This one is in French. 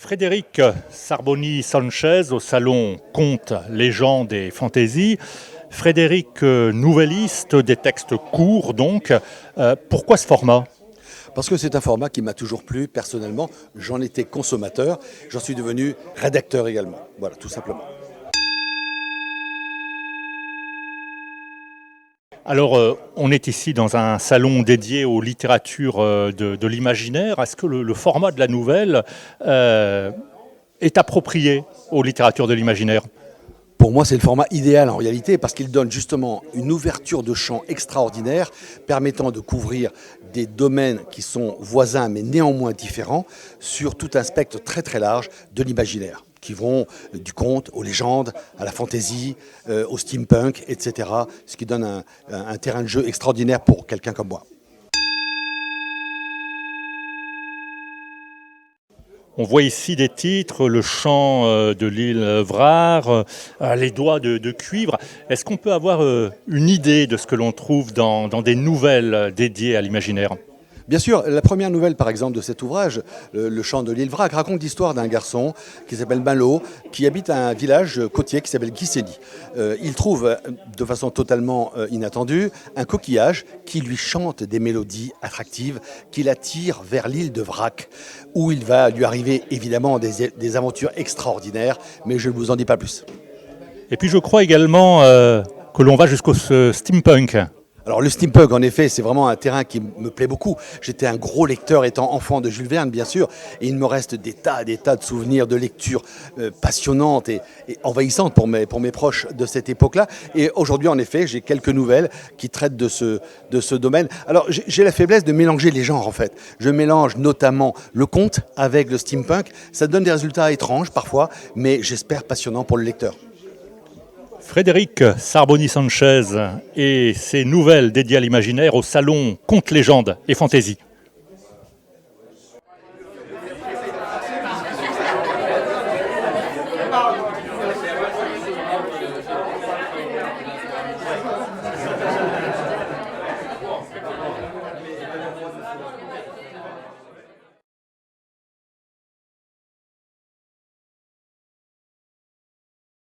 Frédéric Sarboni-Sanchez au salon Contes, légendes et fantaisie. Frédéric, nouvelliste des textes courts donc. Pourquoi ce format? Parce que c'est un format qui m'a toujours plu personnellement. J'en étais consommateur, j'en suis devenu rédacteur également. Voilà, tout simplement. Alors, on est ici dans un salon dédié aux littératures de l'imaginaire. Est-ce que le format de la nouvelle est approprié aux littératures de l'imaginaire? Pour moi, c'est le format idéal en réalité parce qu'il donne justement une ouverture de champ extraordinaire permettant de couvrir des domaines qui sont voisins mais néanmoins différents sur tout un spectre très très large de l'imaginaire qui vont du conte aux légendes, à la fantaisie, au steampunk, etc. Ce qui donne un terrain de jeu extraordinaire pour quelqu'un comme moi. On voit ici des titres, le chant de l'île Vrare, les doigts de cuivre. Est-ce qu'on peut avoir une idée de ce que l'on trouve dans des nouvelles dédiées à l'imaginaire? Bien sûr, la première nouvelle par exemple de cet ouvrage, le chant de l'île Vrac, raconte l'histoire d'un garçon qui s'appelle Malo, qui habite un village côtier qui s'appelle Guissény. Il trouve de façon totalement inattendue un coquillage qui lui chante des mélodies attractives, qui l'attire vers l'île de Vrac, où il va lui arriver évidemment des aventures extraordinaires, mais je ne vous en dis pas plus. Et puis je crois également que l'on va jusqu'au steampunk. Alors le steampunk, en effet, c'est vraiment un terrain qui me plaît beaucoup. J'étais un gros lecteur étant enfant de Jules Verne, bien sûr, et il me reste des tas de souvenirs de lecture passionnantes et envahissantes pour mes proches de cette époque-là. Et aujourd'hui, en effet, j'ai quelques nouvelles qui traitent de ce domaine. Alors j'ai la faiblesse de mélanger les genres, en fait. Je mélange notamment le conte avec le steampunk. Ça donne des résultats étranges parfois, mais j'espère passionnants pour le lecteur. Frédéric Sarboni-Sanchez et ses nouvelles dédiées à l'imaginaire au salon Contes, légendes et fantaisie.